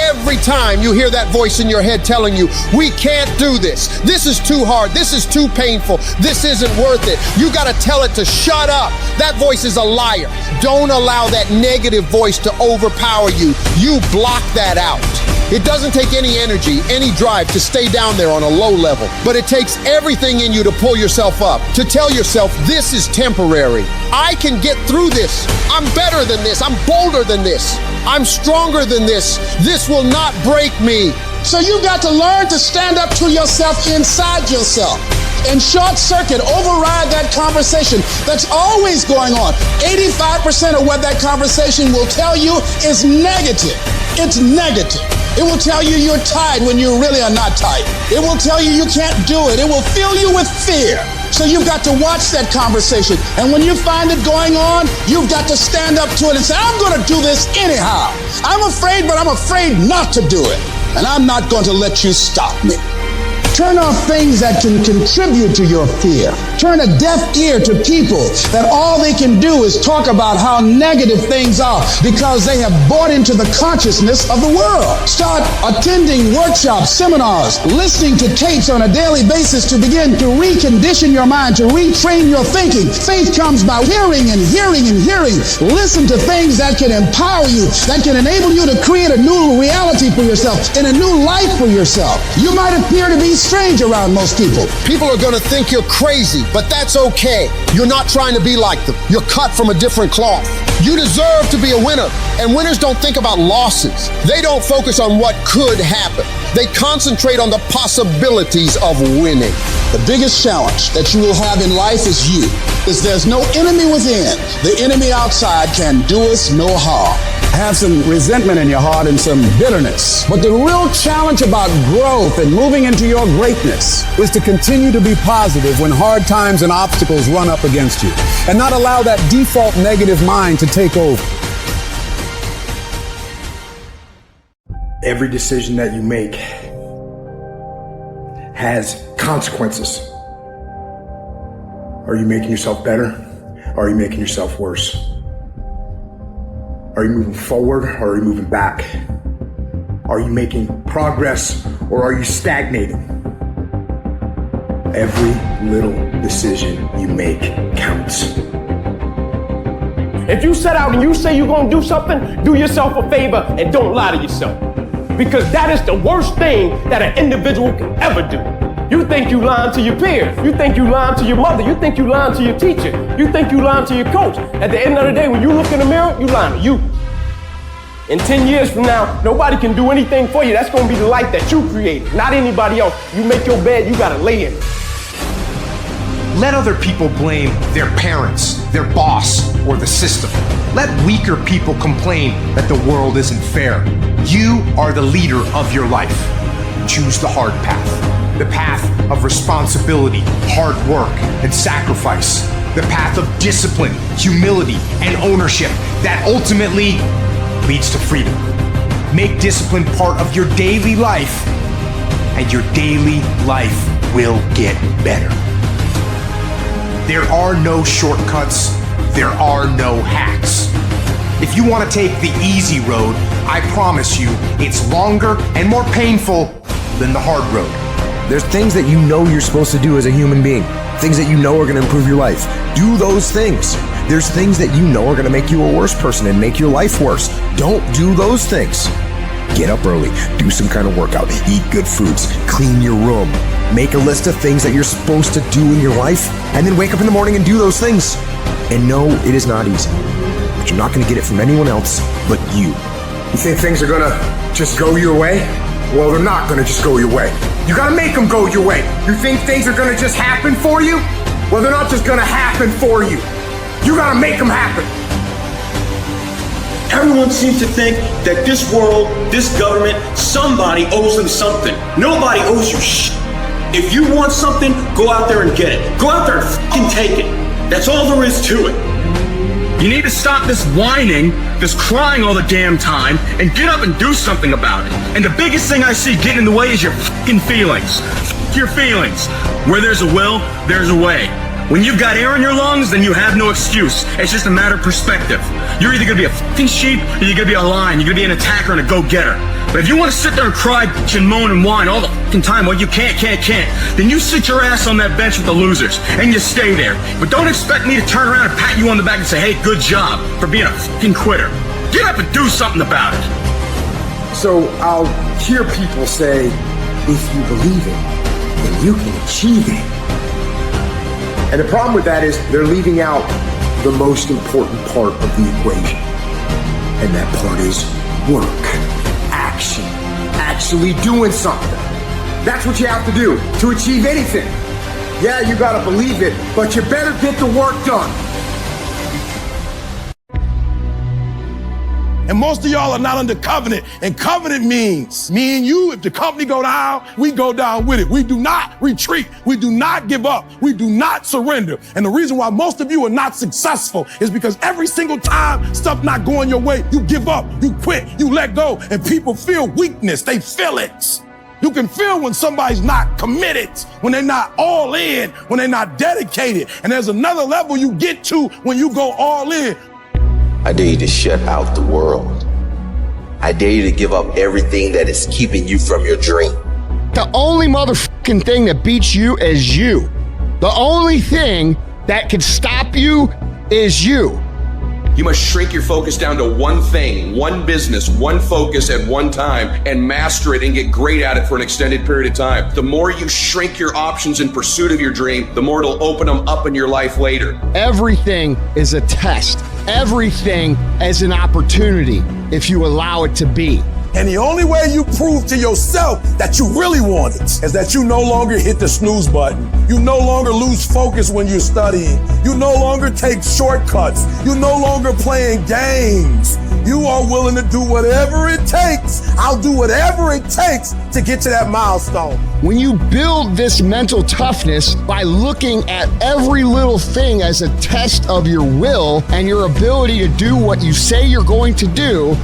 Every time you hear that voice in your head telling you, we can't do this. This is too hard. This is too painful. This isn't worth it. You got to tell it to shut up. That voice is a liar. Don't allow that negative voice to overpower you. You block that out. It doesn't take any energy, any drive to stay down there on a low level, but it takes everything in you to pull yourself up, to tell yourself this is temporary. I can get through this. I'm better than this. I'm bolder than this. I'm stronger than this. This will not break me. So you've got to learn to stand up to yourself inside yourself and short circuit, override that conversation that's always going on. 85% of what that conversation will tell you is negative. It's negative. It will tell you you're tired when you really are not tired. It will tell you you can't do it. It will fill you with fear. So you've got to watch that conversation. And when you find it going on, you've got to stand up to it and say, I'm going to do this anyhow. I'm afraid, but I'm afraid not to do it. And I'm not going to let you stop me. Turn off things that can contribute to your fear. Turn a deaf ear to people that all they can do is talk about how negative things are because they have bought into the consciousness of the world. Start attending workshops, seminars, listening to tapes on a daily basis to begin to recondition your mind, to retrain your thinking. Faith comes by hearing and hearing and hearing. Listen to things that can empower you, that can enable you to create a new reality for yourself and a new life for yourself. You might appear to be strange around most people. People are going to think you're crazy, but that's okay. You're not trying to be like them. You're cut from a different cloth. You deserve to be a winner. And winners don't think about losses. They don't focus on what could happen. They concentrate on the possibilities of winning. The biggest challenge that you will have in life is you. Is there's no enemy within. The enemy outside can do us no harm. Have some resentment in your heart and some bitterness. But the real challenge about growth and moving into your greatness is to continue to be positive when hard times and obstacles run up against you and not allow that default negative mind to take over. Every decision that you make has consequences. Are you making yourself better? Or are you making yourself worse? Are you moving forward or are you moving back? Are you making progress or are you stagnating? Every little decision you make counts. If you set out and you say you're going to do something, do yourself a favor and don't lie to yourself. because that is the worst thing that an individual can ever do. You think you lying to your peers. You think you lying to your mother. You think you lying to your teacher. You think you lying to your coach. At the end of the day, when you look in the mirror, you lying to you. In 10 years from now, nobody can do anything for you. That's gonna be the life that you created, not anybody else. You make your bed, you gotta lay in it. Let other people blame their parents, their boss, or the system. Let weaker people complain that the world isn't fair. You are the leader of your life. Choose the hard path. The path of responsibility, hard work, and sacrifice. The path of discipline, humility, and ownership that ultimately leads to freedom. Make discipline part of your daily life, and your daily life will get better. There are no shortcuts. There are no hacks. If you want to take the easy road, I promise you it's longer and more painful than the hard road. There's things that you know you're supposed to do as a human being, things that you know are going to improve your life. Do those things. There's things that you know are going to make you a worse person and make your life worse. Don't do those things. Get up early, do some kind of workout, eat good foods, clean your room, make a list of things that you're supposed to do in your life, and then wake up in the morning and do those things. And no, it is not easy, but you're not going to get it from anyone else but you. You think things are going to just go your way? Well, they're not going to just go your way. You got to make them go your way. You think things are going to just happen for you? Well, they're not just going to happen for you. You got to make them happen. Everyone seems to think that this world, this government, somebody owes them something. Nobody owes you shit. If you want something, go out there and get it. Go out there and fucking take it. That's all there is to it. You need to stop this whining, this crying all the damn time, and get up and do something about it. And the biggest thing I see getting in the way is your fucking feelings. F your feelings. Where there's a will, there's a way. When you've got air in your lungs, then you have no excuse. It's just a matter of perspective. You're either gonna be a fucking sheep, or you're gonna be a lion. You're gonna be an attacker and a go-getter. But if you wanna sit there and cry, bitch, and moan and whine all the fucking time, well, you can't, then you sit your ass on that bench with the losers, and you stay there. But don't expect me to turn around and pat you on the back and say, hey, good job for being a fucking quitter. Get up and do something about it. So I'll hear people say, if you believe it, then you can achieve it. And the problem with that is they're leaving out the most important part of the equation. And that part is work, action, actually doing something. That's what you have to do to achieve anything. Yeah, you gotta believe it, but you better get the work done. And most of y'all are not under covenant. And covenant means me and you, if the company go down, we go down with it. We do not retreat. We do not give up. We do not surrender. And the reason why most of you are not successful is because every single time stuff not going your way, you give up, you quit, you let go, and people feel weakness. They feel it. You can feel when somebody's not committed, when they're not all in, when they're not dedicated. And there's another level you get to when you go all in. I dare you to shut out the world. I dare you to give up everything that is keeping you from your dream. The only motherfucking thing that beats you is you. The only thing that can stop you is you. You must shrink your focus down to one thing, one business, one focus at one time, and master it and get great at it for an extended period of time. The more you shrink your options in pursuit of your dream, the more it'll open them up in your life later. Everything is a test. Everything is an opportunity if you allow it to be. And the only way you prove to yourself that you really want it is that you no longer hit the snooze button. You no longer lose focus when you're studying. You no longer take shortcuts. You no longer playing games. You are willing to do whatever it takes. I'll do whatever it takes to get to that milestone. When you build this mental toughness by looking at every little thing as a test of your will and your ability to do what you say you're going to do,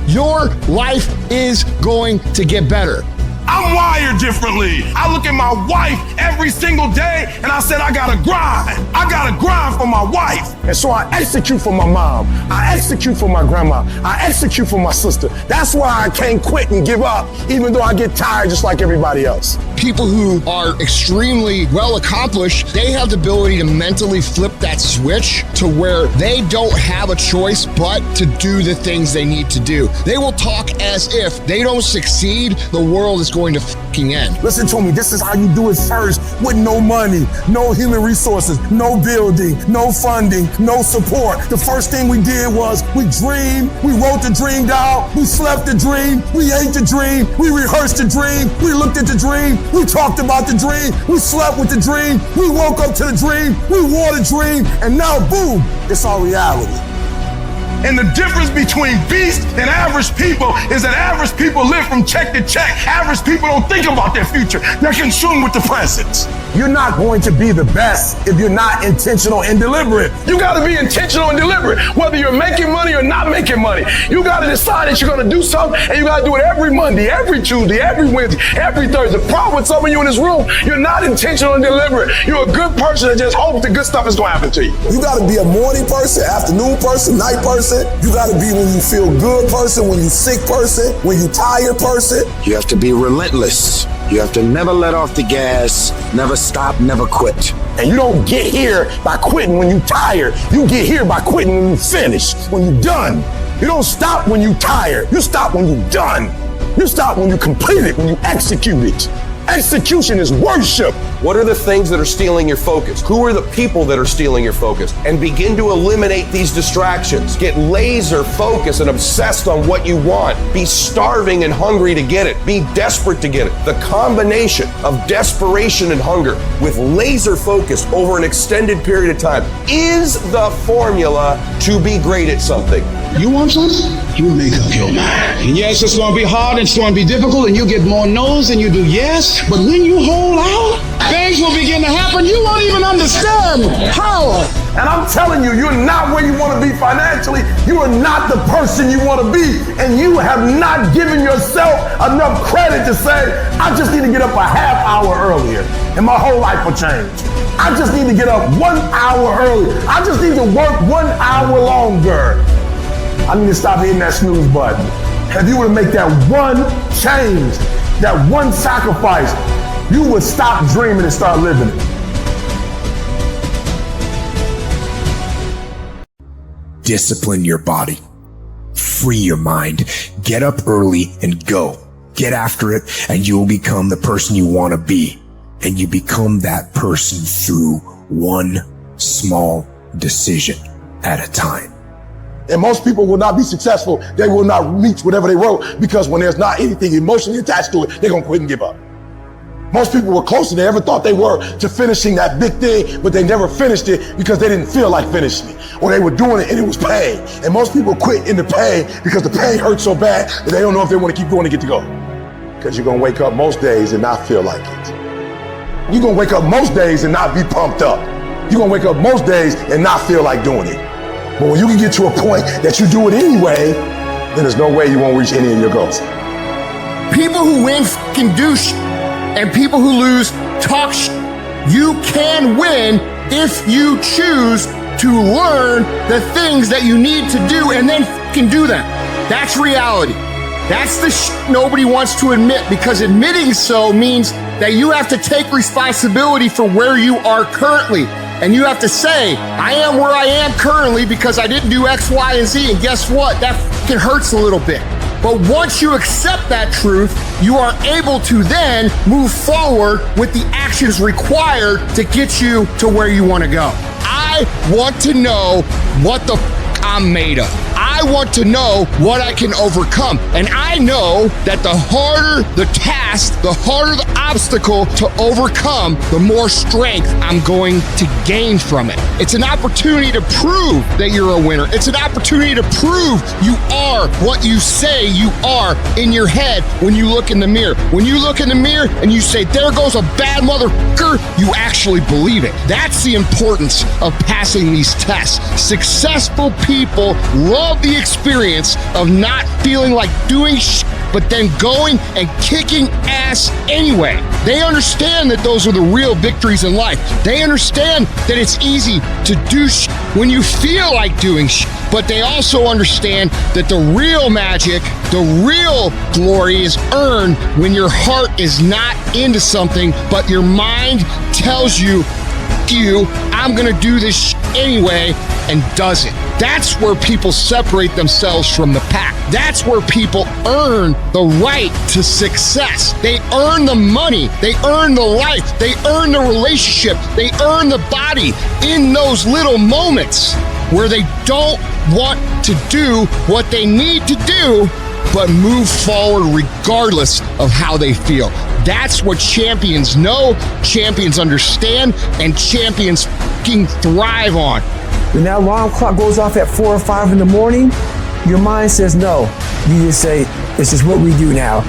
your life is going to get better. I'm wired differently. I look at my wife every single day and I said, I gotta grind. I gotta grind for my wife. And so I execute for my mom. I execute for my grandma. I execute for my sister. That's why I can't quit and give up, even though I get tired just like everybody else. People who are extremely well accomplished, they have the ability to mentally flip that switch to where they don't have a choice but to do the things they need to do. They will talk as if they don't succeed, the world is going to fucking end. Listen to me, this is how you do it first, with no money, no human resources, no building, no funding, no support. The first thing we did was we dreamed, we wrote the dream down, we slept the dream, we ate the dream, we rehearsed the dream, we looked at the dream, we talked about the dream, we slept with the dream, we woke up to the dream, we wore the dream, and now boom, it's our reality. And the difference between beasts and average people is that average people live from check to check. Average people don't think about their future. They're consumed with the present. You're not going to be the best if you're not intentional and deliberate. You got to be intentional and deliberate, whether you're making money or not making money. You got to decide that you're going to do something, and you got to do it every Monday, every Tuesday, every Wednesday, every Thursday. The problem with some of you in this room, you're not intentional and deliberate. You're a good person that just hopes the good stuff is going to happen to you. You got to be a morning person, afternoon person, night person. You got to be when you feel good person, when you sick person, when you tired person. You have to be relentless. You have to never let off the gas, never stop, never quit. And you don't get here by quitting when you're tired. You get here by quitting when you finish, when you're done. You don't stop when you're tired. You stop when you're done. You stop when you complete it, when you execute it. Execution is worship. What are the things that are stealing your focus? Who are the people that are stealing your focus? And begin to eliminate these distractions. Get laser focused and obsessed on what you want. Be starving and hungry to get it. Be desperate to get it. The combination of desperation and hunger with laser focus over an extended period of time is the formula to be great at something. You want something? You make up your mind. And yes, it's going to be hard, it's going to be difficult, and you get more no's than you do yes. But when you hold out, things will begin to happen. You won't even understand how. And I'm telling you, you're not where you want to be financially. You are not the person you want to be. And you have not given yourself enough credit to say, I just need to get up a half hour earlier and my whole life will change. I just need to get up 1 hour earlier. I just need to work 1 hour longer. I need to stop hitting that snooze button. If you were to make that one change, that one sacrifice, you would stop dreaming and start living it. Discipline your body. Free your mind. Get up early and go. Get after it, and you will become the person you want to be. And you become that person through one small decision at a time. And most people will not be successful. They will not reach whatever they wrote, because when there's not anything emotionally attached to it, they're going to quit and give up. Most people were closer than they ever thought they were to finishing that big thing, but they never finished it because they didn't feel like finishing it, or they were doing it and it was pain. And most people quit in the pain because the pain hurts so bad that they don't know if they want to keep going to get to go. Because you're going to wake up most days and not feel like it. You're going to wake up most days and not be pumped up. You're going to wake up most days and not feel like doing it. But when you can get to a point that you do it anyway, then there's no way you won't reach any of your goals. People who win can do and people who lose talk You can win if you choose to learn the things that you need to do and then can do them. That's reality. That's the nobody wants to admit, because admitting so means that you have to take responsibility for where you are currently. And you have to say, I am where I am currently because I didn't do X, Y, and Z. And guess what? That fucking hurts a little bit. But once you accept that truth, you are able to then move forward with the actions required to get you to where you want to go. I want to know what the I'm made of. I want to know what I can overcome. And I know that the harder the task, the harder the obstacle to overcome, the more strength I'm going to gain from it. It's an opportunity to prove that you're a winner. It's an opportunity to prove you are what you say you are in your head when you look in the mirror. When you look in the mirror and you say, there goes a bad motherfucker, you actually believe it. That's the importance of passing these tests. Successful people love the experience of not feeling like doing shit but then going and kicking ass anyway. They understand that those are the real victories in life. They understand that it's easy to do when you feel like doing but they also understand that the real magic, the real glory is earned when your heart is not into something, but your mind tells you, I'm gonna do this anyway, and does it. That's where people separate themselves from the pack. That's where people earn the right to success. They earn the money, they earn the life, they earn the relationship, they earn the body in those little moments where they don't want to do what they need to do, but move forward regardless of how they feel. That's what champions know, champions understand, and champions fucking thrive on. When that alarm clock goes off at 4 or 5 in the morning, your mind says no. You just say, this is what we do now.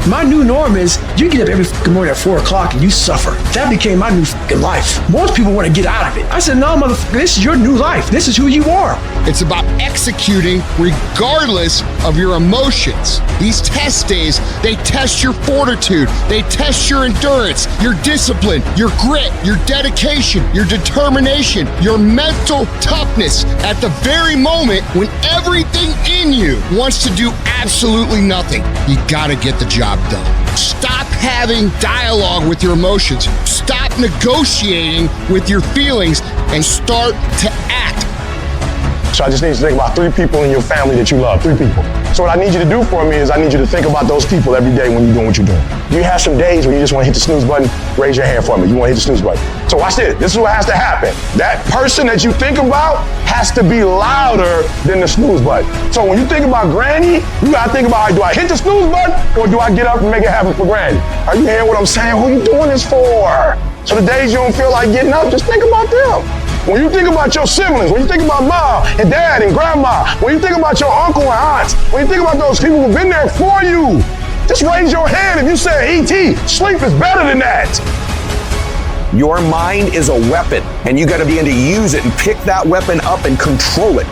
My new norm is you get up every fucking morning at 4 o'clock and you suffer. That became my new fucking life. Most people want to get out of it. I said, no, motherfucker, this is your new life. This is who you are. It's about executing regardless of your emotions. These test days, they test your fortitude. They test your endurance, your discipline, your grit, your dedication, your determination, your mental toughness at the very moment when everything in you wants to do absolutely nothing. You gotta get the job done. Stop having dialogue with your emotions. Stop negotiating with your feelings and start to act. So I just need you to think about 3 people in your family that you love, 3 people. So what I need you to do for me is I need you to think about those people every day when you're doing what you're doing. You have some days when you just want to hit the snooze button, raise your hand for me. You want to hit the snooze button. So watch this. This is what has to happen. That person that you think about has to be louder than the snooze button. So when you think about Granny, you got to think about, do I hit the snooze button or do I get up and make it happen for Granny? Are you hearing what I'm saying? Who are you doing this for? So the days you don't feel like getting up, just think about them. When you think about your siblings, when you think about mom and dad and grandma, when you think about your uncle and aunts, when you think about those people who've been there for you, just raise your hand if you say, E.T., sleep is better than that. Your mind is a weapon, and you got to begin to use it and pick that weapon up and control it.